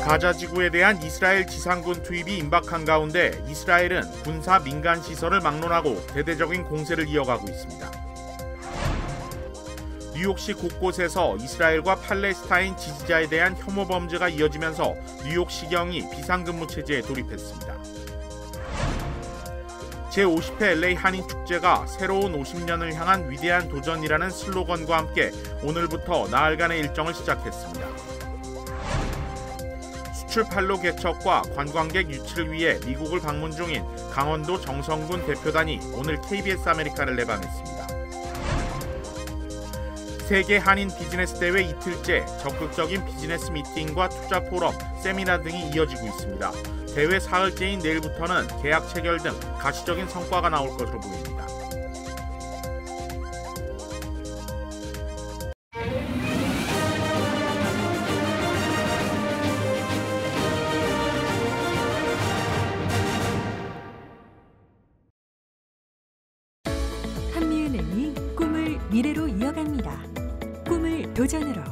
가자 지구에 대한 이스라엘 지상군 투입이 임박한 가운데 이스라엘은 군사 민간 시설을 막론하고 대대적인 공세를 이어가고 있습니다. 뉴욕시 곳곳에서 이스라엘과 팔레스타인 지지자에 대한 혐오 범죄가 이어지면서 뉴욕시경이 비상근무 체제에 돌입했습니다. 제50회 LA 한인축제가 새로운 50년을 향한 위대한 도전이라는 슬로건과 함께 오늘부터 나흘간의 일정을 시작했습니다. 수출 판로 개척과 관광객 유치를 위해 미국을 방문 중인 강원도 정성군 대표단이 오늘 KBS 아메리카를 내방했습니다. 세계 한인 비즈니스 대회 이틀째 적극적인 비즈니스 미팅과 투자 포럼, 세미나 등이 이어지고 있습니다. 대회 사흘째인 내일부터는 계약 체결 등 가시적인 성과가 나올 것으로 보입니다. 한미은행이 꿈을 미래로 이어갑니다. 꿈을 도전으로,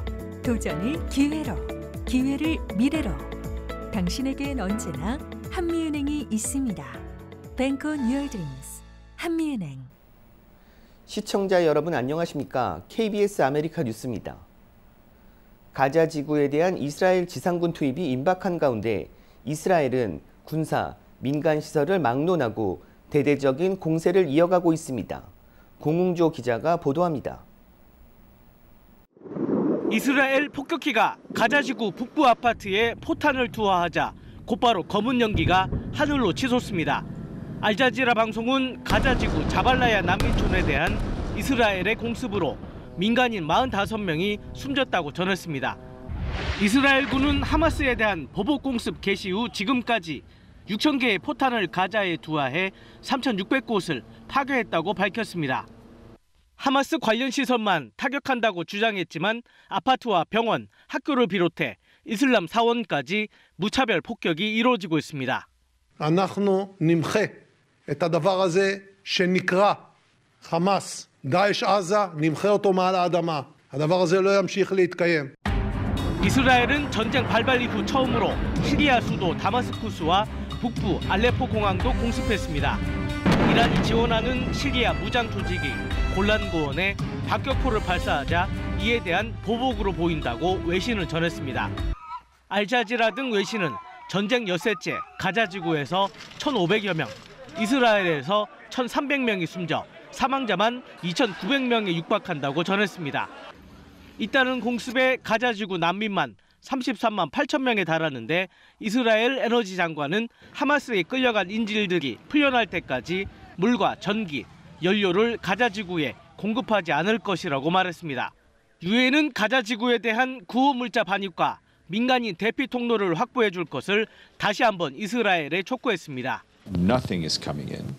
도전을 기회로, 기회를 미래로. 당신에겐 언제나 한미은행이 있습니다. Bank on your dreams. 한미은행. 시청자 여러분 안녕하십니까? KBS 아메리카 뉴스입니다. 가자 지구에 대한 이스라엘 지상군 투입이 임박한 가운데 이스라엘은 군사, 민간 시설을 막론하고 대대적인 공세를 이어가고 있습니다. 공웅조 기자가 보도합니다. 이스라엘 폭격기가 가자지구 북부 아파트에 포탄을 투하하자 곧바로 검은 연기가 하늘로 치솟습니다. 알자지라 방송은 가자지구 자발라야 난민촌에 대한 이스라엘의 공습으로 민간인 45명이 숨졌다고 전했습니다. 이스라엘군은 하마스에 대한 보복 공습 개시 후 지금까지 6,000개의 포탄을 가자에 투하해 3,600곳을 파괴했다고 밝혔습니다. 하마스 관련 시설만 타격한다고 주장했지만 아파트와 병원, 학교를 비롯해 이슬람 사원까지 무차별 폭격이 이루어지고 있습니다. אנחנו נמחה את הדבר הזה שנקרא חמאס, דאעש עזה, נמחה אותו מעל האדמה. הדבר הזה לא ימשיך להתקיים. 이스라엘은 전쟁 발발 이후 처음으로 시리아 수도 다마스쿠스와 북부 알레포 공항도 공습했습니다. 이란이 지원하는 시리아 무장 조직이 골란 고원에 박격포를 발사하자 이에 대한 보복으로 보인다고 외신을 전했습니다. 알자지라 등 외신은 전쟁 엿새째 가자 지구에서 1,500여 명, 이스라엘에서 1,300명이 숨져 사망자만 2,900명에 육박한다고 전했습니다. 잇따른 공습에 가자 지구 난민만 33만 8천 명에 달하는데 이스라엘 에너지 장관은 하마스에 끌려간 인질들이 풀려날 때까지 물과 전기, 연료를 가자 지구에 공급하지 않을 것이라고 말했습니다. 유엔은 가자 지구에 대한 구호 물자 반입과 민간인 대피 통로를 확보해 줄 것을 다시 한번 이스라엘에 촉구했습니다. Nothing is coming in,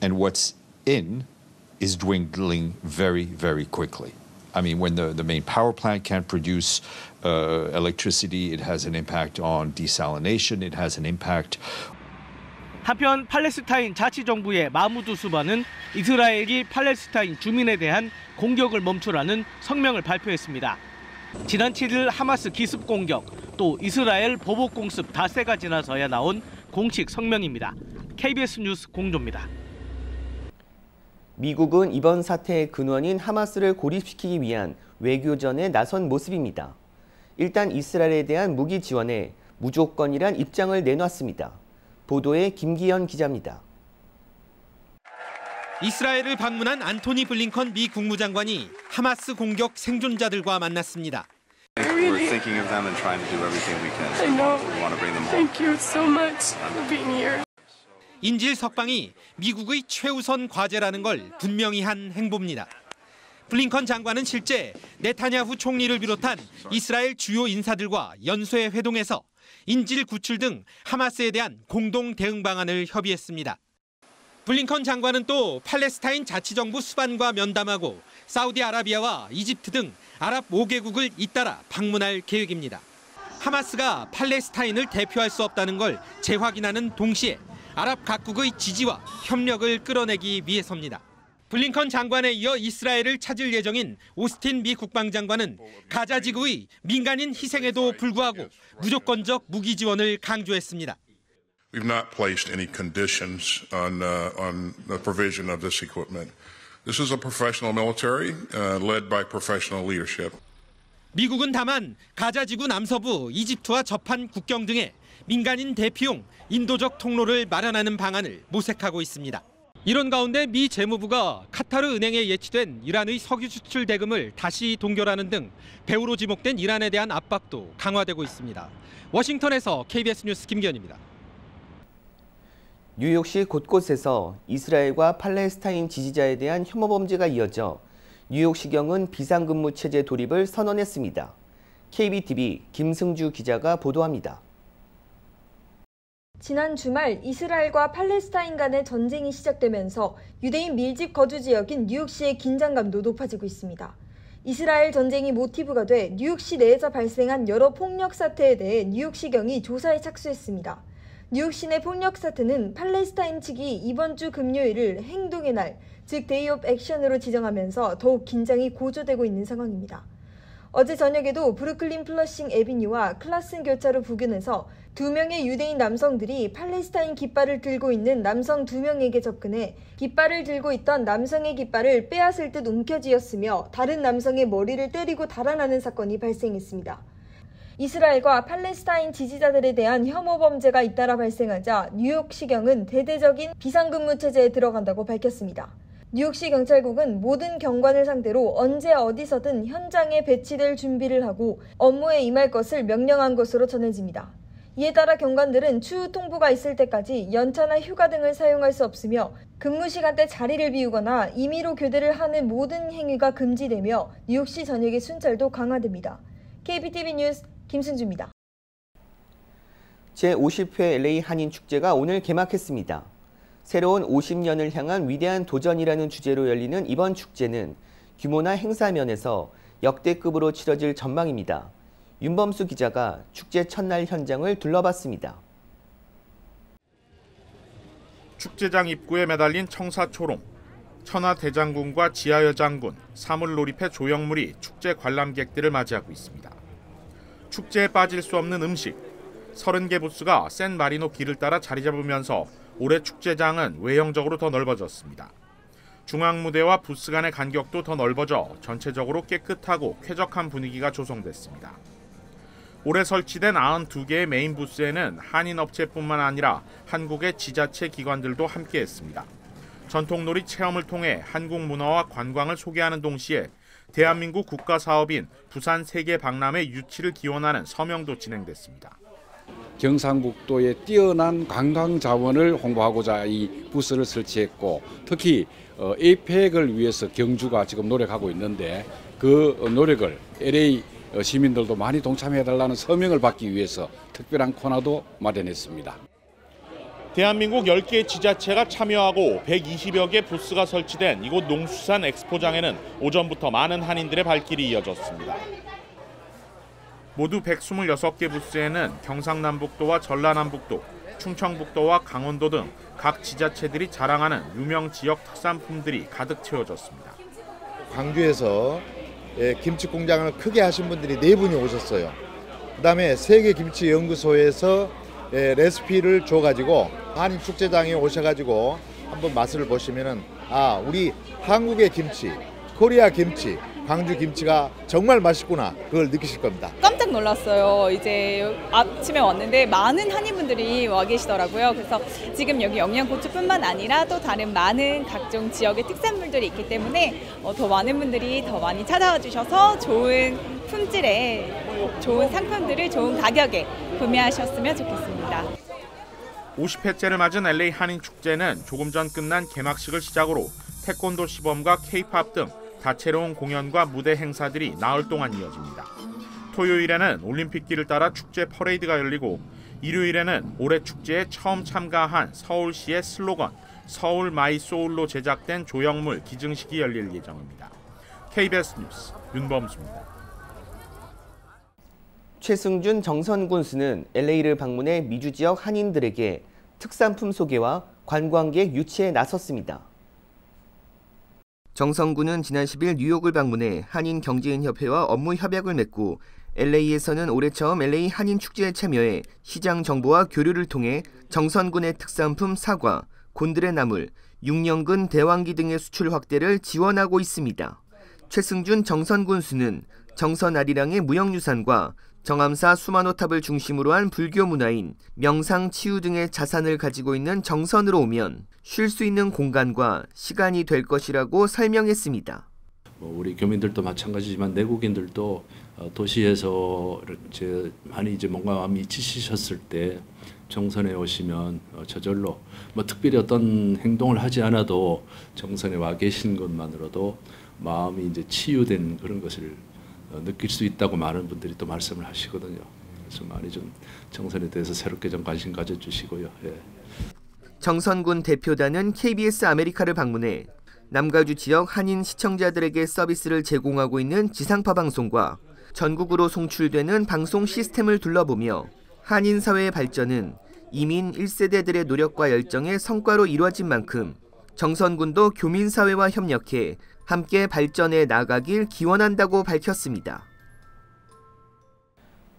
and what's in is dwindling very, very quickly. I mean, when the main power plant can't produce electricity, it has an impact on desalination, it has an impact. 한편 팔레스타인 자치정부의 마무드 수바는 이스라엘이 팔레스타인 주민에 대한 공격을 멈추라는 성명을 발표했습니다. 지난 7일 하마스 기습 공격, 또 이스라엘 보복 공습 닷새가 지나서야 나온 공식 성명입니다. KBS 뉴스 공조입니다. 미국은 이번 사태의 근원인 하마스를 고립시키기 위한 외교전에 나선 모습입니다. 일단 이스라엘에 대한 무기 지원에 무조건이란 입장을 내놨습니다. 보도에 김기현 기자입니다. 이스라엘을 방문한 안토니 블링컨 미 국무장관이 하마스 공격 생존자들과 만났습니다. We're thinking of them and trying to do everything we can. I know. We want to bring them home. Thank you so much for being here. 인질 석방이 미국의 최우선 과제라는 걸 분명히 한 행보입니다. 블링컨 장관은 실제 네타냐후 총리를 비롯한 이스라엘 주요 인사들과 연쇄 회동해서 인질 구출 등 하마스에 대한 공동 대응 방안을 협의했습니다. 블링컨 장관은 또 팔레스타인 자치정부 수반과 면담하고 사우디아라비아와 이집트 등 아랍 5개국을 잇따라 방문할 계획입니다. 하마스가 팔레스타인을 대표할 수 없다는 걸 재확인하는 동시에 아랍 각국의 지지와 협력을 끌어내기 위해서입니다. 블링컨 장관에 이어 이스라엘을 찾을 예정인 오스틴 미 국방장관은 가자 지구의 민간인 희생에도 불구하고 무조건적 무기 지원을 강조했습니다. We've not placed any conditions on the provision of this equipment. This is a professional military led by professional leadership. 미국은 다만 가자 지구 남서부 이집트와 접한 국경 등에 민간인 대피용 인도적 통로를 마련하는 방안을 모색하고 있습니다. 이런 가운데 미 재무부가 카타르 은행에 예치된 이란의 석유 수출 대금을 다시 동결하는 등 배후로 지목된 이란에 대한 압박도 강화되고 있습니다. 워싱턴에서 KBS 뉴스 김기현입니다. 뉴욕시 곳곳에서 이스라엘과 팔레스타인 지지자에 대한 혐오 범죄가 이어져 뉴욕시경은 비상근무 체제 돌입을 선언했습니다. KBTV 김승주 기자가 보도합니다. 지난 주말 이스라엘과 팔레스타인 간의 전쟁이 시작되면서 유대인 밀집 거주 지역인 뉴욕시의 긴장감도 높아지고 있습니다. 이스라엘 전쟁이 모티브가 돼 뉴욕시 내에서 발생한 여러 폭력 사태에 대해 뉴욕시경이 조사에 착수했습니다. 뉴욕시 내 폭력 사태는 팔레스타인 측이 이번 주 금요일을 행동의 날, 즉 데이 오브 액션으로 지정하면서 더욱 긴장이 고조되고 있는 상황입니다. 어제 저녁에도 브루클린 플러싱 애비뉴와 클라슨 교차로 부근에서 2명의 유대인 남성들이 팔레스타인 깃발을 들고 있는 남성 2명에게 접근해 깃발을 들고 있던 남성의 깃발을 빼앗을 듯 움켜쥐었으며 다른 남성의 머리를 때리고 달아나는 사건이 발생했습니다. 이스라엘과 팔레스타인 지지자들에 대한 혐오 범죄가 잇따라 발생하자 뉴욕시경은 대대적인 비상근무 체제에 들어간다고 밝혔습니다. 뉴욕시 경찰국은 모든 경관을 상대로 언제 어디서든 현장에 배치될 준비를 하고 업무에 임할 것을 명령한 것으로 전해집니다. 이에 따라 경관들은 추후 통보가 있을 때까지 연차나 휴가 등을 사용할 수 없으며 근무 시간대 자리를 비우거나 임의로 교대를 하는 모든 행위가 금지되며 뉴욕시 전역의 순찰도 강화됩니다. KBTV 뉴스 김승주입니다. 제50회 LA 한인축제가 오늘 개막했습니다. 새로운 50년을 향한 위대한 도전이라는 주제로 열리는 이번 축제는 규모나 행사 면에서 역대급으로 치러질 전망입니다. 윤범수 기자가 축제 첫날 현장을 둘러봤습니다. 축제장 입구에 매달린 청사초롱, 천하대장군과 지하여장군, 사물놀이패 조형물이 축제 관람객들을 맞이하고 있습니다. 축제에 빠질 수 없는 음식, 30개 부스가 샌마리노 길을 따라 자리 잡으면서 올해 축제장은 외형적으로 더 넓어졌습니다. 중앙무대와 부스 간의 간격도 더 넓어져 전체적으로 깨끗하고 쾌적한 분위기가 조성됐습니다. 올해 설치된 92개의 메인 부스에는 한인 업체뿐만 아니라 한국의 지자체 기관들도 함께했습니다. 전통놀이 체험을 통해 한국 문화와 관광을 소개하는 동시에 대한민국 국가사업인 부산 세계 박람회 유치를 기원하는 서명도 진행됐습니다. 경상북도의 뛰어난 관광 자원을 홍보하고자 이 부스를 설치했고 특히 에이펙을 위해서 경주가 지금 노력하고 있는데 그 노력을 LA 시민들도 많이 동참해달라는 서명을 받기 위해서 특별한 코너도 마련했습니다. 대한민국 10개의 지자체가 참여하고 120여 개 부스가 설치된 이곳 농수산 엑스포장에는 오전부터 많은 한인들의 발길이 이어졌습니다. 모두 126개 부스에는 경상남북도와 전라남북도, 충청북도와 강원도 등 각 지자체들이 자랑하는 유명 지역 특산품들이 가득 채워졌습니다. 광주에서 김치 공장을 크게 하신 분들이 4분이 오셨어요. 그다음에 세계김치연구소에서 레시피를 줘가지고 한인 축제장에 오셔가지고 한번 맛을 보시면은 아 우리 한국의 김치, 코리아 김치, 광주 김치가 정말 맛있구나 그걸 느끼실 겁니다. 깜짝 놀랐어요. 이제 아침에 왔는데 많은 한인분들이 와 계시더라고요. 그래서 지금 여기 영양고추뿐만 아니라 또 다른 많은 각종 지역의 특산물들이 있기 때문에 더 많은 분들이 더 많이 찾아와 주셔서 좋은 품질의 좋은 상품들을 좋은 가격에 구매하셨으면 좋겠습니다. 50회째를 맞은 LA 한인축제는 조금 전 끝난 개막식을 시작으로 태권도 시범과 K-팝 등 다채로운 공연과 무대 행사들이 나흘 동안 이어집니다. 토요일에는 올림픽길을 따라 축제 퍼레이드가 열리고 일요일에는 올해 축제에 처음 참가한 서울시의 슬로건 서울 마이 소울로 제작된 조형물 기증식이 열릴 예정입니다. KBS 뉴스 윤범수입니다. 최승준 정선 군수는 LA를 방문해 미주 지역 한인들에게 특산품 소개와 관광객 유치에 나섰습니다. 정선군은 지난 10일 뉴욕을 방문해 한인 경제인협회와 업무 협약을 맺고 LA에서는 올해 처음 LA 한인 축제에 참여해 시장 정보와 교류를 통해 정선군의 특산품 사과, 곤드레 나물, 6년근 대왕기 등의 수출 확대를 지원하고 있습니다. 최승준 정선군수는 정선 아리랑의 무형유산과 정암사 수만호탑을 중심으로 한 불교 문화인 명상, 치유 등의 자산을 가지고 있는 정선으로 오면 쉴 수 있는 공간과 시간이 될 것이라고 설명했습니다. 우리 교민들도 마찬가지지만 내국인들도 도시에서 많이 뭔가 마음이 지치셨을 때 정선에 오시면 저절로 특별히 어떤 행동을 하지 않아도 정선에 와 계신 것만으로도 마음이 치유된 그런 것을 느낄 수 있다고 많은 분들이 또 말씀을 하시거든요. 그래서 많이 좀 정선에 대해서 새롭게 좀 관심 가져주시고요. 예. 정선군 대표단은 KBS 아메리카를 방문해 남가주 지역 한인 시청자들에게 서비스를 제공하고 있는 지상파 방송과 전국으로 송출되는 방송 시스템을 둘러보며 한인 사회의 발전은 이민 1세대들의 노력과 열정의 성과로 이루어진 만큼 정선군도 교민 사회와 협력해 함께 발전해 나가길 기원한다고 밝혔습니다.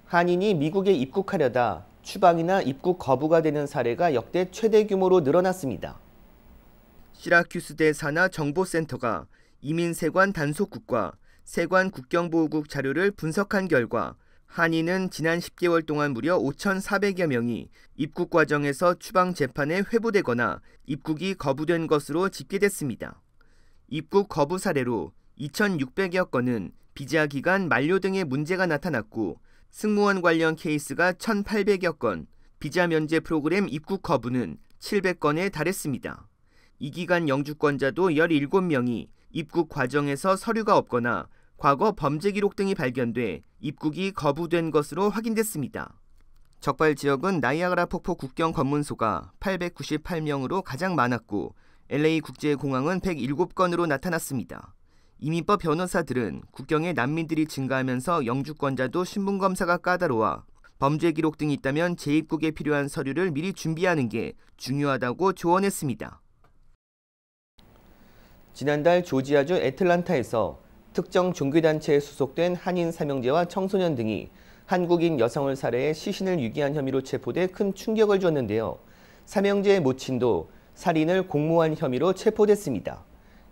한인이 미국에 입국하려다 추방이나 입국 거부가 되는 사례가 역대 최대 규모로 늘어났습니다. 시라큐스대 산하 정보센터가 이민세관 단속국과 세관 국경보호국 자료를 분석한 결과 한인은 지난 10개월 동안 무려 5,400여 명이 입국 과정에서 추방 재판에 회부되거나 입국이 거부된 것으로 집계됐습니다. 입국 거부 사례로 2,600여 건은 비자 기간 만료 등의 문제가 나타났고 승무원 관련 케이스가 1,800여 건, 비자 면제 프로그램 입국 거부는 700건에 달했습니다. 이 기간 영주권자도 17명이 입국 과정에서 서류가 없거나 과거 범죄 기록 등이 발견돼 입국이 거부된 것으로 확인됐습니다. 적발 지역은 나이아가라 폭포 국경 검문소가 898명으로 가장 많았고 LA 국제공항은 107건으로 나타났습니다. 이민법 변호사들은 국경에 난민들이 증가하면서 영주권자도 신분검사가 까다로워 범죄 기록 등이 있다면 재입국에 필요한 서류를 미리 준비하는 게 중요하다고 조언했습니다. 지난달 조지아주 애틀란타에서 특정 종교단체에 소속된 한인 사명제와 청소년 등이 한국인 여성을 살해해 시신을 유기한 혐의로 체포돼 큰 충격을 줬는데요. 사명제의 모친도 살인을 공모한 혐의로 체포됐습니다.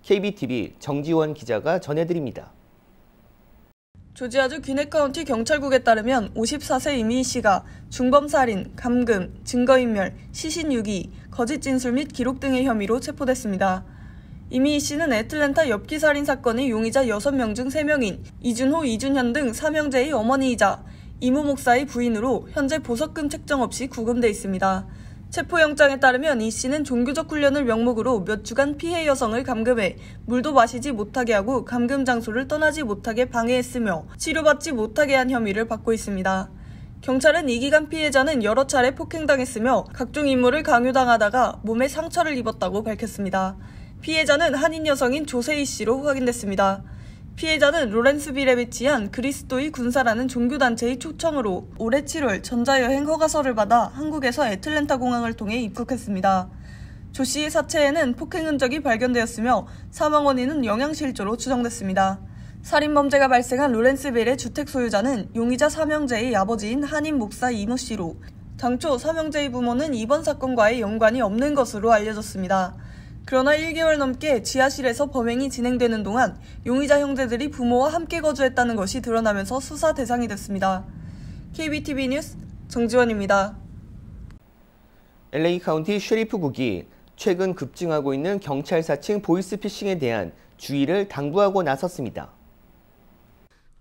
KBTV 정지원 기자가 전해드립니다. 조지아주 귀넷 카운티 경찰국에 따르면 54세 이미 씨가 중범살인, 감금, 증거인멸, 시신 유기, 거짓 진술 및 기록 등의 혐의로 체포됐습니다. 이미 씨는 애틀랜타 엽기 살인 사건의 용의자 6명 중 3명인 이준호, 이준현 등 사명제의 어머니이자 이모 목사의 부인으로 현재 보석금 책정 없이 구금돼 있습니다. 체포영장에 따르면 이 씨는 종교적 훈련을 명목으로 몇 주간 피해 여성을 감금해 물도 마시지 못하게 하고 감금 장소를 떠나지 못하게 방해했으며 치료받지 못하게 한 혐의를 받고 있습니다. 경찰은 이 기간 피해자는 여러 차례 폭행당했으며 각종 임무를 강요당하다가 몸에 상처를 입었다고 밝혔습니다. 피해자는 한인 여성인 조세희 씨로 확인됐습니다. 피해자는 로렌스빌에 위치한 그리스도의 군사라는 종교단체의 초청으로 올해 7월 전자여행 허가서를 받아 한국에서 애틀랜타 공항을 통해 입국했습니다. 조 씨의 사체에는 폭행 흔적이 발견되었으며 사망 원인은 영양실조로 추정됐습니다. 살인범죄가 발생한 로렌스빌의 주택 소유자는 용의자 사명제의 아버지인 한인 목사 이모 씨로 당초 사명제의 부모는 이번 사건과의 연관이 없는 것으로 알려졌습니다. 그러나 1개월 넘게 지하실에서 범행이 진행되는 동안 용의자 형제들이 부모와 함께 거주했다는 것이 드러나면서 수사 대상이 됐습니다. KBTV 뉴스 정지원입니다. LA 카운티 셰리프국이 최근 급증하고 있는 경찰 사칭 보이스피싱에 대한 주의를 당부하고 나섰습니다.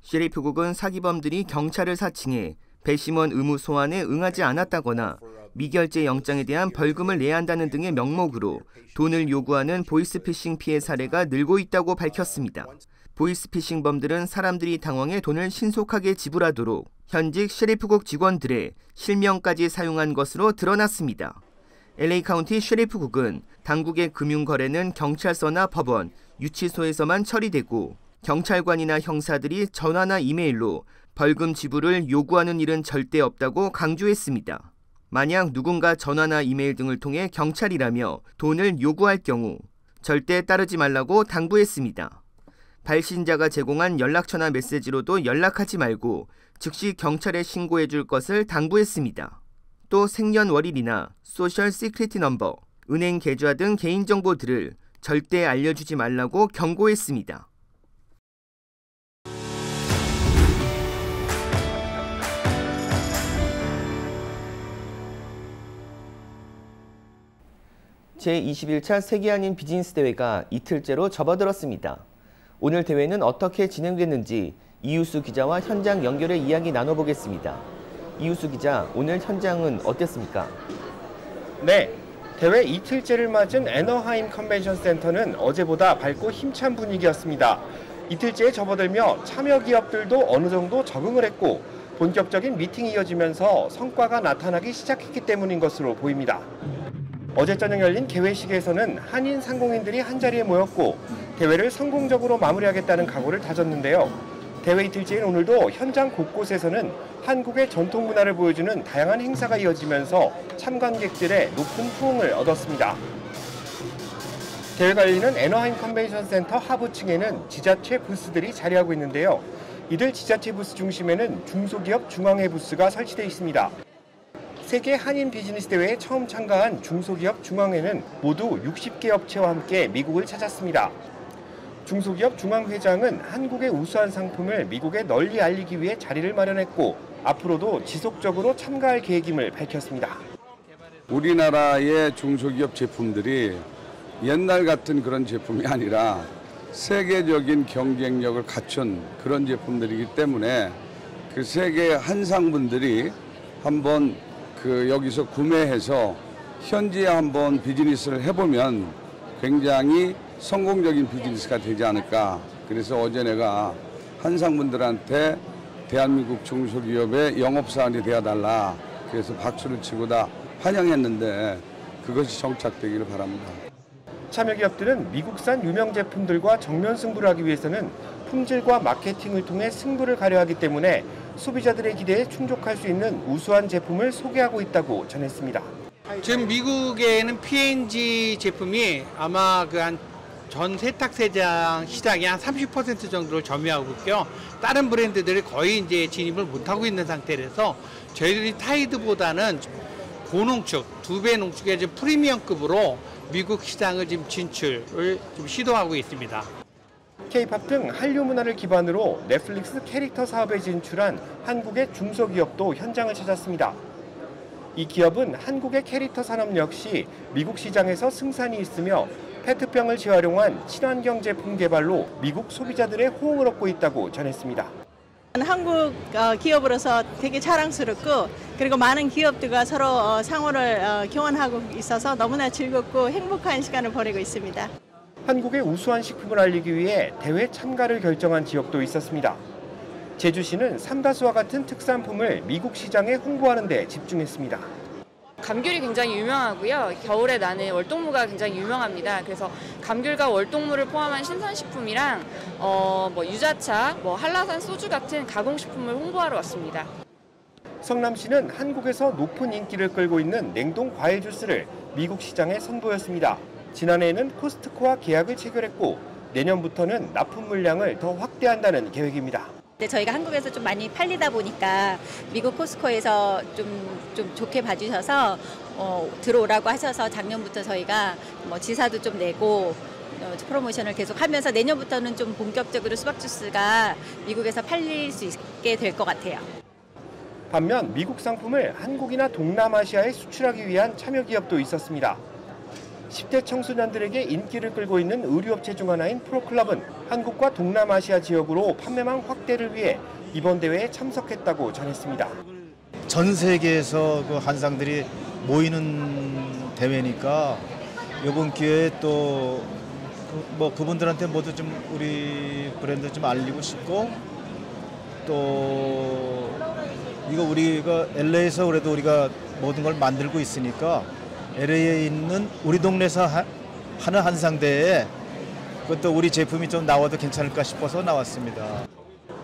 셰리프국은 사기범들이 경찰을 사칭해 배심원 의무 소환에 응하지 않았다거나 미결제 영장에 대한 벌금을 내야 한다는 등의 명목으로 돈을 요구하는 보이스피싱 피해 사례가 늘고 있다고 밝혔습니다. 보이스피싱범들은 사람들이 당황해 돈을 신속하게 지불하도록 현직 셰리프국 직원들의 실명까지 사용한 것으로 드러났습니다. LA 카운티 셰리프국은 당국의 금융거래는 경찰서나 법원, 유치소에서만 처리되고 경찰관이나 형사들이 전화나 이메일로 벌금 지불을 요구하는 일은 절대 없다고 강조했습니다. 만약 누군가 전화나 이메일 등을 통해 경찰이라며 돈을 요구할 경우 절대 따르지 말라고 당부했습니다. 발신자가 제공한 연락처나 메시지로도 연락하지 말고 즉시 경찰에 신고해 줄 것을 당부했습니다. 또 생년월일이나 소셜 시크릿 넘버, 은행 계좌 등 개인정보들을 절대 알려주지 말라고 경고했습니다. 제21차 세계한인 비즈니스 대회가 이틀째로 접어들었습니다. 오늘 대회는 어떻게 진행됐는지 이우수 기자와 현장 연결해 이야기 나눠보겠습니다. 이우수 기자, 오늘 현장은 어땠습니까? 네, 대회 이틀째를 맞은 애너하임 컨벤션 센터는 어제보다 밝고 힘찬 분위기였습니다. 이틀째에 접어들며 참여 기업들도 어느 정도 적응을 했고 본격적인 미팅이 이어지면서 성과가 나타나기 시작했기 때문인 것으로 보입니다. 어제 저녁 열린 개회식에서는 한인 상공인들이 한자리에 모였고 대회를 성공적으로 마무리하겠다는 각오를 다졌는데요. 대회 이틀째인 오늘도 현장 곳곳에서는 한국의 전통 문화를 보여주는 다양한 행사가 이어지면서 참관객들의 높은 호응을 얻었습니다. 대회가 열리는 애너하임 컨벤션 센터 하부층에는 지자체 부스들이 자리하고 있는데요. 이들 지자체 부스 중심에는 중소기업 중앙회 부스가 설치되어 있습니다. 세계 한인 비즈니스 대회에 처음 참가한 중소기업 중앙회는 모두 60개 업체와 함께 미국을 찾았습니다. 중소기업 중앙회장은 한국의 우수한 상품을 미국에 널리 알리기 위해 자리를 마련했고 앞으로도 지속적으로 참가할 계획임을 밝혔습니다. 우리나라의 중소기업 제품들이 옛날 같은 그런 제품이 아니라 세계적인 경쟁력을 갖춘 그런 제품들이기 때문에 그 세계 한상분들이 한번 여기서 구매해서 현지에 한번 비즈니스를 해보면 굉장히 성공적인 비즈니스가 되지 않을까. 그래서 어제 내가 한상분들한테 대한민국 중소기업의 영업사원이 되어달라. 그래서 박수를 치고 다 환영했는데 그것이 정착되기를 바랍니다. 참여 기업들은 미국산 유명 제품들과 정면 승부를 하기 위해서는 품질과 마케팅을 통해 승부를 가려 하기 때문에 소비자들의 기대에 충족할 수 있는 우수한 제품을 소개하고 있다고 전했습니다. 지금 미국에는 P&G 제품이 아마 전 세탁세장 시장의 한 30% 정도를 점유하고 있고요. 다른 브랜드들이 거의 이제 진입을 못하고 있는 상태라서 저희들이 타이드보다는 고농축, 2배 농축의 좀 프리미엄급으로 미국 시장을 지금 진출을 좀 시도하고 있습니다. K-팝 등 한류 문화를 기반으로 넷플릭스 캐릭터 사업에 진출한 한국의 중소기업도 현장을 찾았습니다. 이 기업은 한국의 캐릭터 산업 역시 미국 시장에서 승산이 있으며 페트병을 재활용한 친환경 제품 개발로 미국 소비자들의 호응을 얻고 있다고 전했습니다. 한국 기업으로서 되게 자랑스럽고 그리고 많은 기업들과 서로 상호를 교환하고 있어서 너무나 즐겁고 행복한 시간을 보내고 있습니다. 한국의 우수한 식품을 알리기 위해 대회 참가를 결정한 지역도 있었습니다. 제주시는 삼다수와 같은 특산품을 미국 시장에 홍보하는 데 집중했습니다. 감귤이 굉장히 유명하고요. 겨울에 나는 월동무가 굉장히 유명합니다. 그래서 감귤과 월동무를 포함한 신선식품이랑 유자차, 한라산 소주 같은 가공식품을 홍보하러 왔습니다. 성남시는 한국에서 높은 인기를 끌고 있는 냉동 과일 주스를 미국 시장에 선보였습니다. 지난해에는 코스트코와 계약을 체결했고 내년부터는 납품 물량을 더 확대한다는 계획입니다. 저희가 한국에서 좀 많이 팔리다 보니까 미국 코스트코에서 좀 좋게 봐주셔서 들어오라고 하셔서 작년부터 저희가 지사도 좀 내고 프로모션을 계속하면서 내년부터는 좀 본격적으로 수박 주스가 미국에서 팔릴 수 있게 될 것 같아요. 반면 미국 상품을 한국이나 동남아시아에 수출하기 위한 참여 기업도 있었습니다. 10대 청소년들에게 인기를 끌고 있는 의류업체 중 하나인 프로클럽은 한국과 동남아시아 지역으로 판매망 확대를 위해 이번 대회에 참석했다고 전했습니다. 전 세계에서 그 한상들이 모이는 대회니까 이번 기회에 또 그분들한테 모두 좀 우리 브랜드 좀 알리고 싶고 또 이거 우리가 LA에서 그래도 우리가 모든 걸 만들고 있으니까 LA에 있는 우리 동네에서 하는 한상대회에 그것도 우리 제품이 좀 나와도 괜찮을까 싶어서 나왔습니다.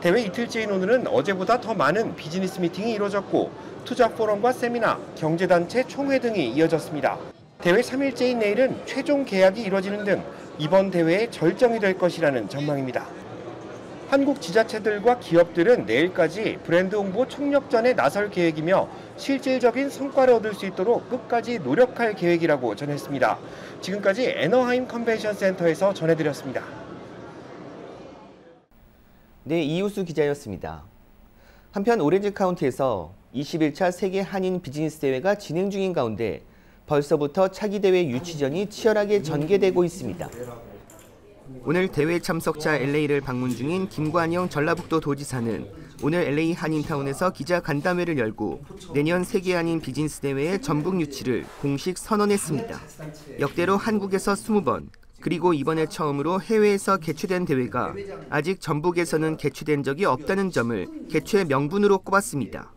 대회 이틀째인 오늘은 어제보다 더 많은 비즈니스 미팅이 이루어졌고 투자 포럼과 세미나, 경제단체 총회 등이 이어졌습니다. 대회 3일째인 내일은 최종 계약이 이루어지는 등 이번 대회의 절정이 될 것이라는 전망입니다. 한국 지자체들과 기업들은 내일까지 브랜드 홍보 총력전에 나설 계획이며 실질적인 성과를 얻을 수 있도록 끝까지 노력할 계획이라고 전했습니다. 지금까지 애너하임 컨벤션 센터에서 전해드렸습니다. 네, 이우수 기자였습니다. 한편 오렌지 카운티에서 21차 세계 한인 비즈니스 대회가 진행 중인 가운데 벌써부터 차기 대회 유치전이 치열하게 전개되고 있습니다. 오늘 대회 참석차 LA를 방문 중인 김관영 전라북도 도지사는 오늘 LA 한인타운에서 기자 간담회를 열고 내년 세계 한인 비즈니스 대회의 전북 유치를 공식 선언했습니다. 역대로 한국에서 20번, 그리고 이번에 처음으로 해외에서 개최된 대회가 아직 전북에서는 개최된 적이 없다는 점을 개최 명분으로 꼽았습니다.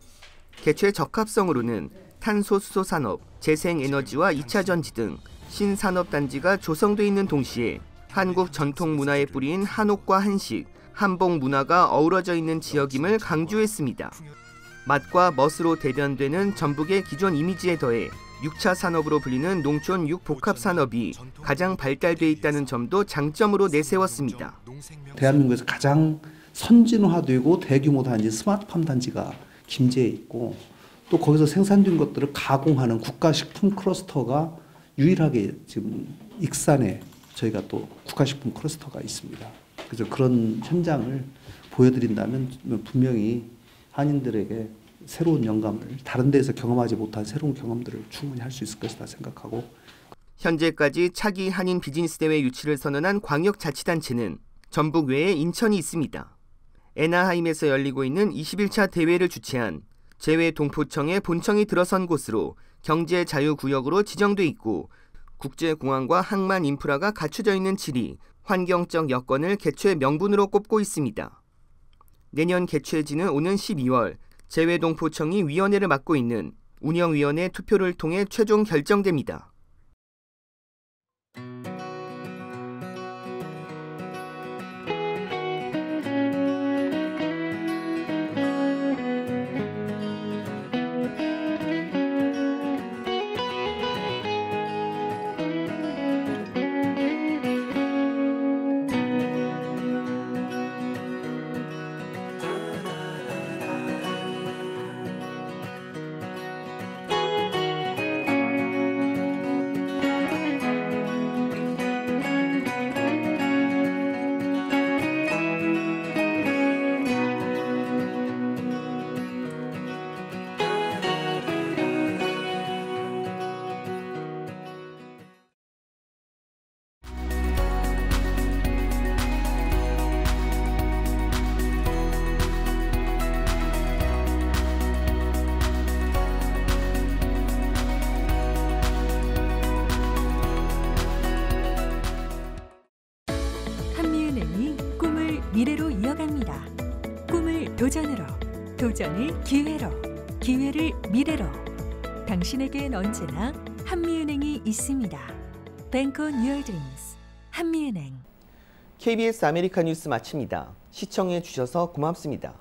개최 적합성으로는 탄소 수소 산업, 재생에너지와 2차 전지 등 신산업단지가 조성돼 있는 동시에 한국 전통 문화의 뿌리인 한옥과 한식, 한복 문화가 어우러져 있는 지역임을 강조했습니다. 맛과 멋으로 대변되는 전북의 기존 이미지에 더해 6차 산업으로 불리는 농촌 6복합 산업이 가장 발달돼 있다는 점도 장점으로 내세웠습니다. 대한민국에서 가장 선진화되고 대규모 단지 스마트팜 단지가 김제에 있고 또 거기서 생산된 것들을 가공하는 국가식품 클러스터가 유일하게 지금 익산에 저희가 또 국가식품 클러스터가 있습니다. 그래서 그런 현장을 보여드린다면 분명히 한인들에게 새로운 영감을 다른 데에서 경험하지 못한 새로운 경험들을 충분히 할 수 있을 것이다 생각하고 현재까지 차기 한인 비즈니스 대회 유치를 선언한 광역자치단체는 전북 외에 인천이 있습니다. 애나하임에서 열리고 있는 21차 대회를 주최한 재외동포청의 본청이 들어선 곳으로 경제자유구역으로 지정돼 있고 국제공항과 항만 인프라가 갖춰져 있는 지리, 환경적 여건을 개최 명분으로 꼽고 있습니다. 내년 개최지는 오는 12월 재외동포청이 위원회를 맡고 있는 운영위원회 투표를 통해 최종 결정됩니다. 미래로 이어갑니다. 꿈을 도전으로, 도전을 기회로, 기회를 미래로. 당신에겐 언제나 한미은행이 있습니다. Bank on your dreams. 한미은행. KBS 아메리카 뉴스 마칩니다. 시청해 주셔서 고맙습니다.